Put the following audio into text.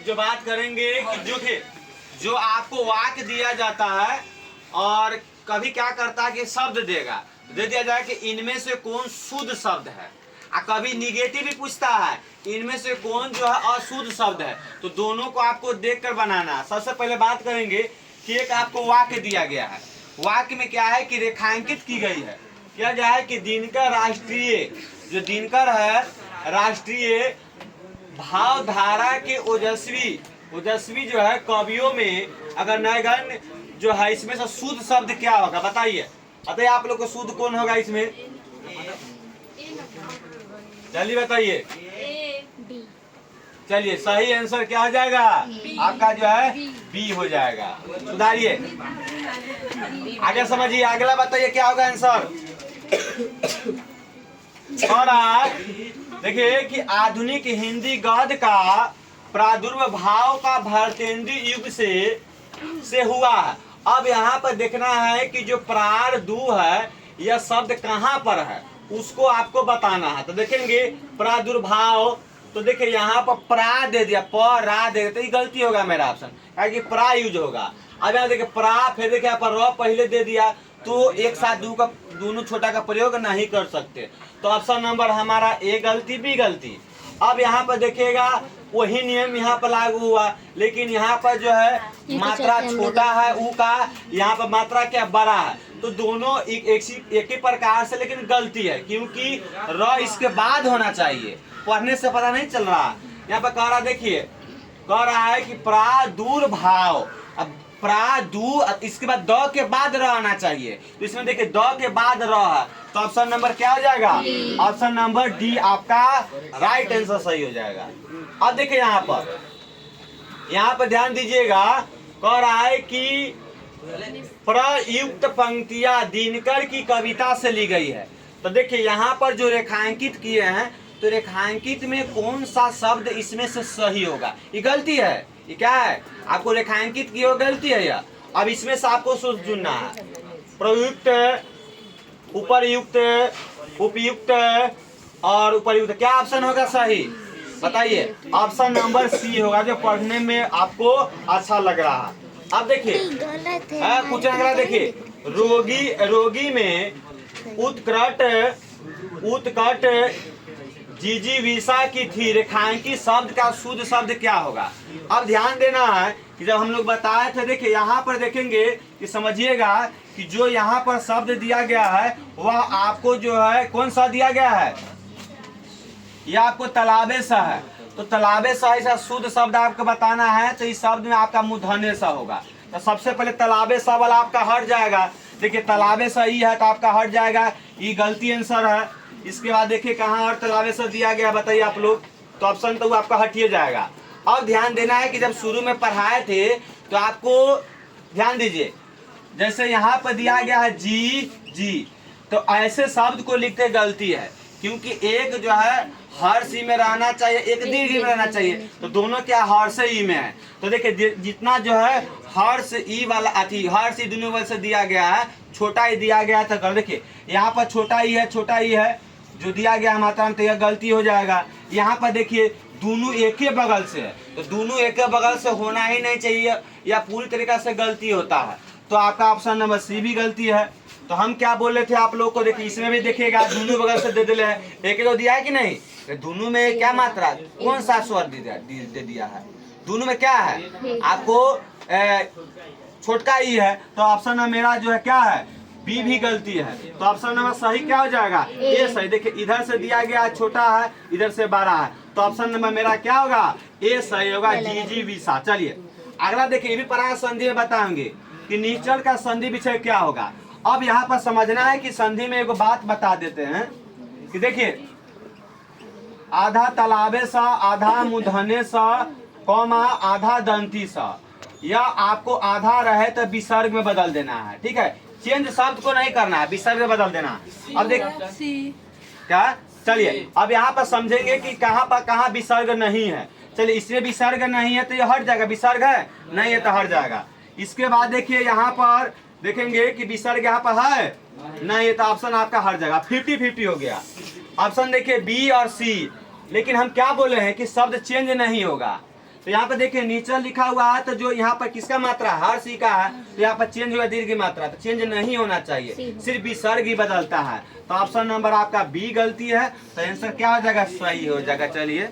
जो बात करेंगे कि जो आपको वाक्य दिया जाता है और कभी क्या करता है कि शब्द देगा, दे दिया जाए कि इनमें से कौन शुद्ध शब्द है, और कभी निगेटिव भी पूछता है इनमें से कौन जो है अशुद्ध शब्द है। तो दोनों को आपको देखकर बनाना है। सबसे पहले बात करेंगे कि एक आपको वाक्य दिया गया है, वाक्य में क्या है कि रेखांकित की गई है, क्या गया है कि दिनकर राष्ट्रीय, जो दिनकर है राष्ट्रीय भावधारा के ओजस्वी जो है कवियों में अगर नैगण्य जो है, इसमें से शुद्ध शब्द क्या होगा बताइए। बताइए आप लोग को शुद्ध कौन होगा इसमें, चलिए बताइए। चलिए सही आंसर क्या हो जाएगा आपका जो है बी हो जाएगा। सुधारिए, आगे समझिए, अगला बताइए क्या होगा आंसर। और देखिए कि आधुनिक हिंदी गद्य का प्रादुर्भाव का भारतेंदु युग से हुआ है। अब यहाँ पर देखना है कि जो प्रार दू है यह शब्द कहाँ पर है, उसको आपको बताना है। तो देखेंगे प्रादुर्भाव, तो देखिए यहाँ पर प्रा दे दिया, रा दे दिया, तो ये गलती होगा मेरा ऑप्शन, क्योंकि प्रा यूज होगा। अब यहाँ देखिए प्रा, फिर देखिए यहाँ पर र पहले दे दिया, तो एक साथ दोनों छोटा का प्रयोग नहीं कर सकते। तो ऑप्शन नंबर हमारा ए गलती, बी गलती। अब यहाँ पर देखिएगा वही नियम यहाँ पर लागू हुआ, लेकिन यहाँ पर जो है मात्रा छोटा है ऊ का, यहाँ पर मात्रा क्या बड़ा है, तो दोनों एक ही प्रकार से, लेकिन गलती है क्योंकि र इसके बाद होना चाहिए, पढ़ने से पता नहीं चल रहा। यहाँ पर कह रहा, देखिए कह रहा है कि प्रादुर्भाव, अब प्रादु इसके बाद द के बाद र आना चाहिए, तो इसमें देखिए द के बाद र है, तो ऑप्शन नंबर क्या हो जाएगा, ऑप्शन नंबर डी आपका राइट आंसर सही हो जाएगा। अब देखिए यहाँ पर ध्यान दीजिएगा, कह रहा है कि प्रयुक्त पंक्तियां दिनकर की कविता से ली गई है। तो देखिए यहाँ पर जो रेखांकित किए हैं, तो रेखांकित में कौन सा शब्द इसमें से सही होगा, ये गलती है, ये क्या है आपको रेखांकित किए हो गलती है यह। अब इसमें से आपको चुनना है, प्रयुक्त, उपरयुक्त, उपयुक्त और उपरयुक्त, क्या ऑप्शन होगा सही बताइए। ऑप्शन नंबर सी होगा, जो पढ़ने में आपको अच्छा लग रहा है। अब देखिए कुछ अगला देखिए, रोगी में उत्कट जिजीविषा की थी, रेखांकित शब्द का शुद्ध शब्द क्या होगा। अब ध्यान देना है कि जब हम लोग बताए थे, देखिए यहाँ पर देखेंगे कि समझिएगा कि जो यहाँ पर शब्द दिया गया है वह आपको जो है कौन सा दिया गया है, यह आपको तालाबे सा है। तो तालाबे सा ऐसा शुद्ध शब्द आपको बताना है, तो इस शब्द में आपका मूर्धन्य सा होगा। तो सबसे पहले तालाबे सा वाला आपका हट जाएगा, देखिए तालाबे सा ही है तो आपका हट जाएगा, ये गलती आंसर है। इसके बाद देखिए कहाँ और तालाबे सा दिया गया बताइए आप लोग, तो ऑप्शन तो वो आपका हटिए जाएगा। अब ध्यान देना है कि जब शुरू में पढ़ाए थे तो आपको ध्यान दीजिए, जैसे यहाँ पर दिया गया है जी, तो ऐसे शब्द को लिखते गलती है, क्योंकि एक जो है हर्ष ई में रहना चाहिए, एक दीर्घ ई में रहना चाहिए, तो दोनों क्या हर्ष ई में है। तो देखिए जितना जो है हर्ष ई वाला अथी हर्ष ई दोनों वाले से दिया गया है, छोटा ही दिया गया था, कर देखिए यहाँ पर छोटा ही है जो दिया गया मात्रा में, तो यह गलती हो जाएगा। यहाँ पर देखिए दोनों एक ही बगल से है, तो दोनों एक ही बगल से होना ही नहीं चाहिए, या पूरी तरीका से गलती होता है, तो आपका ऑप्शन नंबर सी भी गलती है। तो हम क्या बोल रहे थे आप लोग को, देखिए इसमें भी देखिएगा दोनों बगल से दे दिले है, एक दो दिया है कि नहीं, दोनों में क्या मात्रा कौन सा स्वर दे दिया है, दोनों में क्या है आपको छोटका ही है, तो ऑप्शन नंबर मेरा जो है क्या है बी भी गलती है। तो ऑप्शन नंबर सही क्या हो जाएगा, ए सही। देखिए इधर से दिया गया छोटा है, इधर से बड़ा है, तो ऑप्शन नंबर मेरा क्या होगा ए सही होगा, जिजीविषा। चलिए अगला देखिए, ये भी पराग संधि में बताएंगे कि निश्चल का संधि विषय क्या होगा। अब यहाँ पर समझना है कि संधि में एक बात बता देते हैं कि देखिए आधा तालाबे सा, आधा मूर्धन्य सा, कौमा आधा दंती सा, या आपको आधा रहे तो विसर्ग में बदल देना है, ठीक है, चेंज शब्द को नहीं करना है, विसर्ग में बदल देना है। अब देख क्या, चलिए अब यहाँ पर समझेंगे कि कहाँ पर कहाँ विसर्ग नहीं है। चलिए इसमें विसर्ग नहीं है तो ये हट जाएगा, विसर्ग है नहीं है तो हट जाएगा। इसके बाद देखिए यहाँ पर देखेंगे कि विसर्ग यहाँ पर है नहीं है, तो ऑप्शन आपका हट जाएगा, 50-50 हो गया। ऑप्शन देखिए बी और सी, लेकिन हम क्या बोले हैं कि शब्द चेंज नहीं होगा, तो यहाँ पर देखिए नीचे लिखा हुआ है, तो जो यहाँ पर किसका मात्रा हर्ष का है, तो यहाँ पर चेंज हुआ दीर्घ की मात्रा, तो चेंज नहीं होना चाहिए, सिर्फ विसर्ग ही बदलता है। तो ऑप्शन नंबर आपका बी गलती है, तो आंसर क्या हो जाएगा, सही हो जाएगा। चलिए